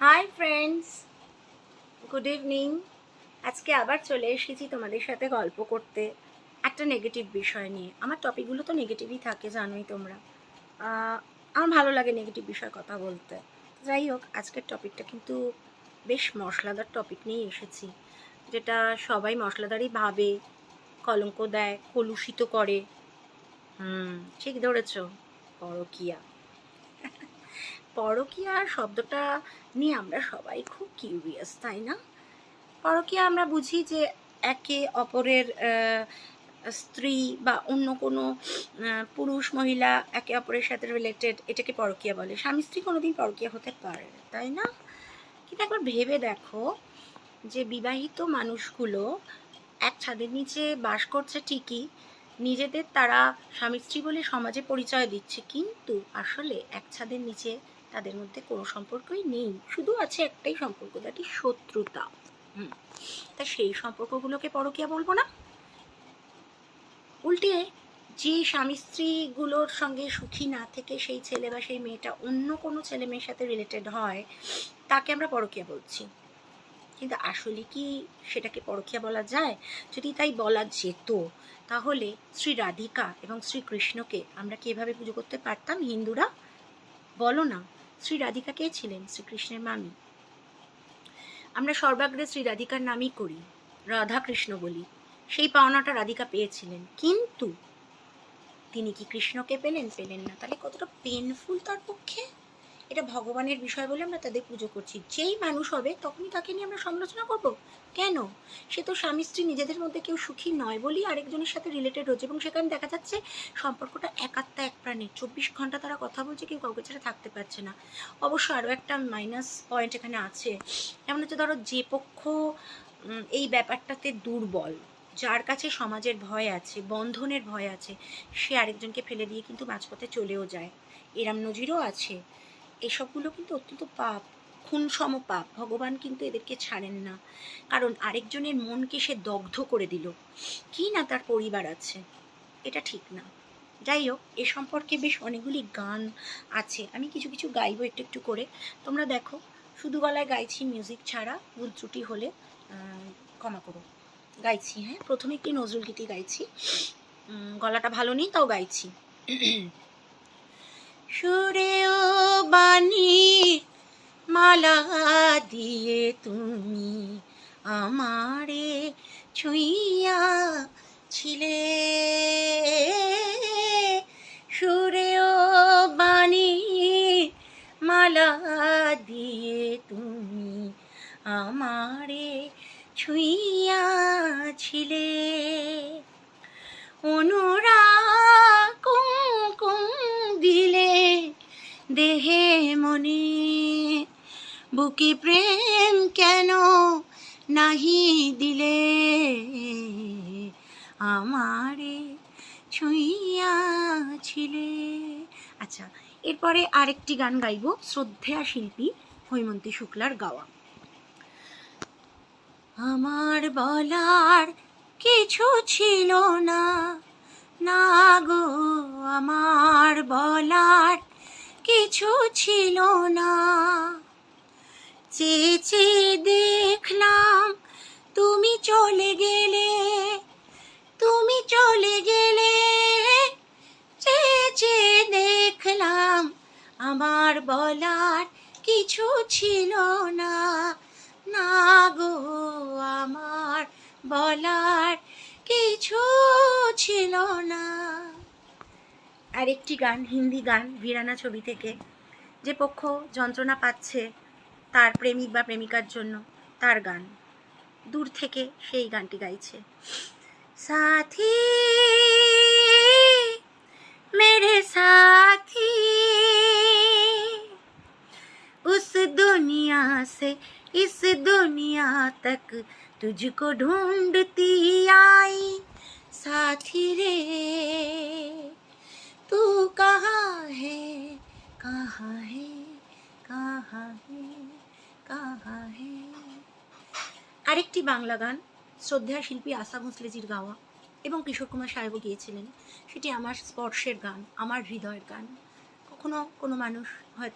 Hi friends, good evening. আজকে আবার চলে এসেছি তোমাদের সাথে গল্প করতে একটা নেগেটিভ বিষয় নিয়ে। আমার টপিকগুলো তো নেগেটিভই থাকে, জানোই তোমরা। আমার ভালো লাগে নেগেটিভ বিষয়ে কথা বলতে। যাই হোক, আজকের টপিকটা কিন্তু বেশ মশলাদার টপিক নিয়ে এসেছি, যেটা সবাই মশলাদারই ভাবে, কলঙ্ক দেয়, কলুষিত করে। ঠিক ধরেছ, পরকীয়া। পরকীয়া শব্দটা নিয়ে আমরা সবাই খুব কিউরিয়াস, তাই না? পরকীয়া আমরা বুঝি যে একে অপরের স্ত্রী বা অন্য কোনো পুরুষ মহিলা একে অপরের সাথে রিলেটেড, এটাকে পরকীয়া বলে। স্বামী স্ত্রী কোনোদিন পরকীয়া হতে পারে, তাই না? কিন্তু একবার ভেবে দেখো যে বিবাহিত মানুষগুলো এক ছাদের নিচে বাস করছে ঠিকই, নিজেদের তারা স্বামী স্ত্রী বলে সমাজে পরিচয় দিচ্ছে, কিন্তু আসলে এক ছাদের নিচে তাদের মধ্যে কোনো সম্পর্কই নেই, শুধু আছে একটাই সম্পর্ক, দ্যাট ইজ শত্রুতা। তা সেই সম্পর্কগুলোকে পরকীয়া বলবো না? উল্টে যে স্বামী স্ত্রীগুলোর সঙ্গে সুখী না থেকে সেই ছেলে বা সেই মেয়েটা অন্য কোনো ছেলে মেয়ের সাথে রিলেটেড হয়, তাকে আমরা পরকীয়া বলছি। কিন্তু আসলে কি সেটাকে পরকীয়া বলা যায়? যদি তাই বলা যেত, তাহলে শ্রী রাধিকা এবং শ্রীকৃষ্ণকে আমরা কি এভাবে পুজো করতে পারতাম হিন্দুরা? বলো না, শ্রী রাধিকা কে ছিলেন? শ্রীকৃষ্ণের মামি। আমরা সর্বাগ্রে শ্রী রাধিকার নামই করি, রাধা কৃষ্ণ বলি। সেই পাওনাটা রাধিকা পেয়েছিলেন, কিন্তু তিনি কি কৃষ্ণকে পেলেন? পেলেন না। তাহলে কতটা পেনফুল তার পক্ষে। এটা ভগবানের বিষয় বলে আমরা তাদের পুজো করছি। যেই মানুষ হবে তখনই তাকে নিয়ে আমরা সমালোচনা করব। কেন? সে তো স্বামী স্ত্রী নিজেদের মধ্যে কেউ সুখী নয় বলেই আরেকজনের সাথে রিলেটেড হচ্ছে, এবং সেখানে দেখা যাচ্ছে সম্পর্কটা এক আত্মা এক প্রাণে, 24 ঘন্টা তারা কথা বলছে, কেউ কাউকে ছাড়া থাকতে পারছে না। অবশ্য আরও একটা মাইনাস পয়েন্ট এখানে আছে। এমন হচ্ছে, ধরো যে পক্ষ এই ব্যাপারটাতে দুর্বল, যার কাছে সমাজের ভয় আছে, বন্ধনের ভয় আছে, সে আরেকজনকে ফেলে দিয়ে কিন্তু মাঝপথে চলেও যায়। এরম নজিরও আছে। এসবগুলো কিন্তু অত্যন্ত পাপ, খুন সম পাপ। ভগবান কিন্তু এদেরকে ছাড়েন না, কারণ আরেকজনের মনকে সে দগ্ধ করে দিল। কি না তার পরিবার আছে, এটা ঠিক না। যাই হোক, এ সম্পর্কে বেশ অনেকগুলি গান আছে, আমি কিছু কিছু গাইবো একটু একটু করে। তোমরা দেখো, শুধু গলায় গাইছি, মিউজিক ছাড়া। ভুল ত্রুটি হলে ক্ষমা করো। গাইছি, হ্যাঁ, প্রথমে একটি নজরুল গীতি গাইছি। গলাটা ভালো নেই, তাও গাইছি। সুরেও বাণী মালা দিয়ে তুমি আমারে ছুঁইয়া ছিলে, সুরেও বাণী মালা দিয়ে তুমি আমারে ছুঁইয়া ছিলে, অনুরাগ কুমকুম দিলে দেহে মনে, বুকে প্রেম কেন নাহি দিলে, আমারে ছুঁইয়াছিলে। আচ্ছা, এরপরে আরেকটি গান গাইব, শ্রদ্ধেয়া শিল্পী হৈমন্তী শুক্লার গাওয়া। আমার বলার কিছু ছিল না, না গো, আমার বলার কিছু ছিল না, চেয়ে চেয়ে দেখলাম তুমি চলে গেলে, তুমি চলে গেলে, চেয়ে চেয়ে দেখলাম আমার বলার কিছু ছিল না, না গো, আমার বলার কিছু ছিল না। আরেকটি গান, হিন্দি গান, ভিরানা ছবি থেকে। যে পক্ষ যন্ত্রণা পাচ্ছে তার প্রেমিক বা প্রেমিকার জন্য, তার গান, দূর থেকে সেই গানটি গাইছে। সাথী মেরে সাথী, उस दुनिया से इस दुनिया तक तुझको ढूंढती आई, साथी रे तू कहाँ है, कहाँ है, कहाँ है, कहाँ है। আরেকটি বাংলা গান, শ্রদ্ধেয় শিল্পী আশা ভোঁসলেজির গাওয়া, এবং কিশোর কুমার সাহেবও গিয়েছিলেন। সেটি আমার স্পর্শের গান, আমার হৃদয়ের গান। কখনো কোনো মানুষ হয়তো